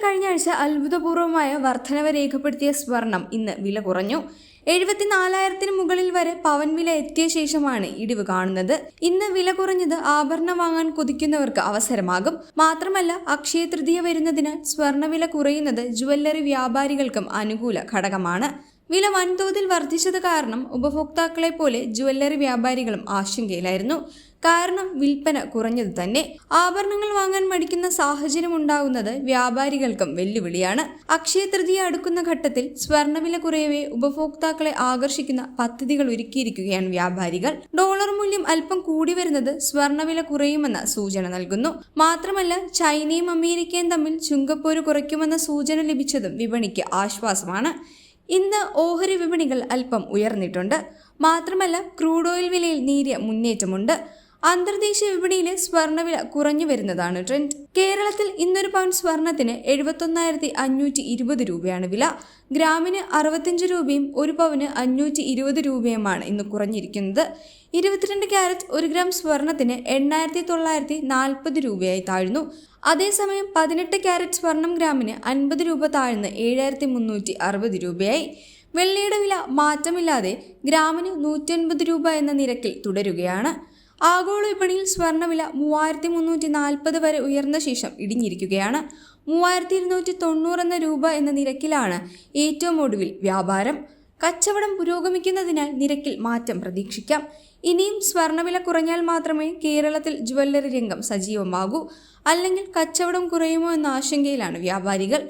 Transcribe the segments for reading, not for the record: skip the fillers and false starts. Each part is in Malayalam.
കഴിഞ്ഞ ആഴ്ച അത്ഭുതപൂർവമായ വർധനവ് രേഖപ്പെടുത്തിയ സ്വർണം ഇന്ന് വില കുറഞ്ഞു. 74,000-ന് മുകളിൽ വരെ പവൻ വില എത്തിയ ശേഷമാണ് ഇടിവ് കാണുന്നത്. ഇന്ന് വില കുറഞ്ഞത് ആഭരണം വാങ്ങാൻ കൊതിക്കുന്നവർക്ക് അവസരമാകും. മാത്രമല്ല, അക്ഷയ തൃതീയ വരുന്നതിനാൽ സ്വർണ്ണവില കുറയുന്നത് ജ്വല്ലറി വ്യാപാരികൾക്കും അനുകൂല ഘടകമാണ്. വില വൻതോതിൽ വർദ്ധിച്ചത് കാരണം ഉപഭോക്താക്കളെ പോലെ ജ്വല്ലറി വ്യാപാരികളും ആശങ്കയിലായിരുന്നു. കാരണം വിൽപ്പന കുറഞ്ഞത് തന്നെ. ആഭരണങ്ങൾ വാങ്ങാൻ മടിക്കുന്ന സാഹചര്യം ഉണ്ടാകുന്നത് വ്യാപാരികൾക്കും വെല്ലുവിളിയാണ്. അക്ഷയ തൃതീയ അടുക്കുന്ന ഘട്ടത്തിൽ സ്വർണ്ണവില കുറയവേ ഉപഭോക്താക്കളെ ആകർഷിക്കുന്ന പദ്ധതികൾ ഒരുക്കിയിരിക്കുകയാണ് വ്യാപാരികൾ. ഡോളർ മൂല്യം അല്പം കൂടി വരുന്നത് സ്വർണ്ണവില കുറയുമെന്ന സൂചന നൽകുന്നു. മാത്രമല്ല, ചൈനയും അമേരിക്കയും തമ്മിൽ ചുങ്കപ്പോര് കുറയ്ക്കുമെന്ന സൂചന ലഭിച്ചതും വിപണിക്ക് ആശ്വാസമാണ്. ഇന്ന് ഓഹരി വിപണികൾ അല്പം ഉയർന്നിട്ടുണ്ട്. മാത്രമല്ല, ക്രൂഡ് ഓയിൽ വിലയിൽ നേരിയ മുന്നേറ്റമുണ്ട്. അന്തർദേശീയ വിപണിയിലെ സ്വർണ്ണവില കുറഞ്ഞു വരുന്നതാണ് ട്രെൻഡ്. കേരളത്തിൽ ഇന്നൊരു പൗൺ സ്വർണത്തിന് 71,520 രൂപയാണ് വില. ഗ്രാമിന് 65 രൂപയും ഒരു പവന് 520 രൂപയുമാണ് ഇന്ന് കുറഞ്ഞിരിക്കുന്നത്. 22 ക്യാരറ്റ് 1 ഗ്രാം സ്വർണത്തിന് 8,940 രൂപയായി താഴ്ന്നു. അതേസമയം 18 ക്യാരറ്റ് സ്വർണം ഗ്രാമിന് 50 രൂപ താഴ്ന്ന് 7,360 രൂപയായി. വെള്ളിയുടെ വില മാറ്റമില്ലാതെ ഗ്രാമിന് 109 രൂപ എന്ന നിരക്കിൽ തുടരുകയാണ്. ആഗോള വിപണിയിൽ സ്വർണ്ണവില 3,340 വരെ ഉയർന്ന ശേഷം ഇടിഞ്ഞിരിക്കുകയാണ്. 3,290 രൂപ എന്ന നിരക്കിലാണ് ഏറ്റവും ഒടുവിൽ വ്യാപാരം. കച്ചവടം പുരോഗമിക്കുന്നതിനാൽ നിരക്കിൽ മാറ്റം പ്രതീക്ഷിക്കാം. ഇനിയും സ്വർണ്ണവില കുറഞ്ഞാൽ മാത്രമേ കേരളത്തിൽ ജ്വല്ലറി രംഗം സജീവമാകൂ. അല്ലെങ്കിൽ കച്ചവടം കുറയുമോ എന്ന ആശങ്കയിലാണ് വ്യാപാരികൾ.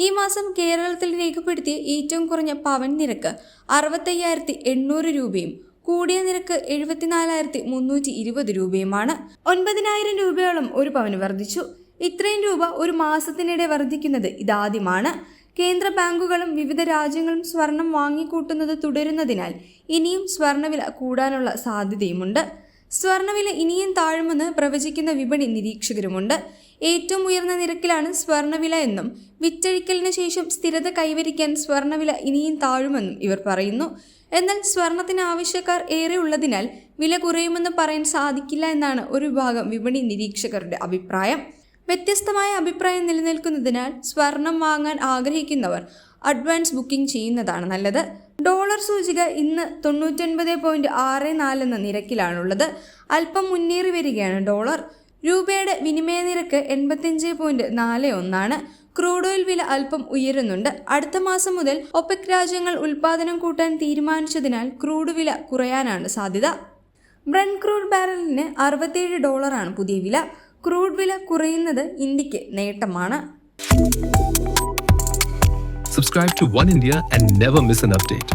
ഈ മാസം കേരളത്തിൽ രേഖപ്പെടുത്തിയ ഏറ്റവും കുറഞ്ഞ പവൻ നിരക്ക് 65,800 രൂപയും കൂടിയ നിരക്ക് 74,320 രൂപയുമാണ്. 9,000 രൂപയോളം ഒരു പവന് വർദ്ധിച്ചു. ഇത്രയും രൂപ ഒരു മാസത്തിനിടെ വർദ്ധിക്കുന്നത് ഇതാദ്യമാണ്. കേന്ദ്ര ബാങ്കുകളും വിവിധ രാജ്യങ്ങളും സ്വർണം വാങ്ങിക്കൂട്ടുന്നത് തുടരുന്നതിനാൽ ഇനിയും സ്വർണ്ണവില കൂടാനുള്ള സാധ്യതയുമുണ്ട്. സ്വർണ്ണവില ഇനിയും താഴുമെന്ന് പ്രവചിക്കുന്ന വിപണി നിരീക്ഷകരുമുണ്ട്. ഏറ്റവും ഉയർന്ന നിരക്കിലാണ് സ്വർണ്ണവില എന്നും വിറ്റഴിക്കലിന് ശേഷം സ്ഥിരത കൈവരിക്കാൻ സ്വർണ്ണവില ഇനിയും താഴുമെന്നും ഇവർ പറയുന്നു. എന്നാൽ സ്വർണത്തിന് ആവശ്യക്കാർ ഏറെ ഉള്ളതിനാൽ വില കുറയുമെന്ന് പറയാൻ സാധിക്കില്ല എന്നാണ് ഒരു വിഭാഗം വിപണി നിരീക്ഷകരുടെ അഭിപ്രായം. വ്യത്യസ്തമായ അഭിപ്രായം നിലനിൽക്കുന്നതിനാൽ സ്വർണം വാങ്ങാൻ ആഗ്രഹിക്കുന്നവർ അഡ്വാൻസ് ബുക്കിംഗ് ചെയ്യുന്നതാണ് നല്ലത്. ഡോളർ സൂചിക ഇന്ന് 99.64 എന്ന നിരക്കിലാണുള്ളത്. അല്പം മുന്നേറി വരികയാണ് ഡോളർ. രൂപയുടെ വിനിമയ നിരക്ക് 85.41 ക്രൂഡ് ഓയിൽ വില അല്പം ഉയരുന്നുണ്ട്. അടുത്ത മാസം മുതൽ ഒപെക് രാജ്യങ്ങൾ ഉൽപാദനം കൂട്ടാൻ തീരുമാനിച്ചതിനാൽ ക്രൂഡ് വില കുറയാനാണ് സാധ്യത. ബ്രന്റ് ക്രൂഡ് ബാരലിന് $67 പുതിയ വില. ക്രൂഡ് വില കുറയുന്നത് ഇന്ത്യക്ക് നേട്ടമാണ്. Subscribe to One India and never miss an update.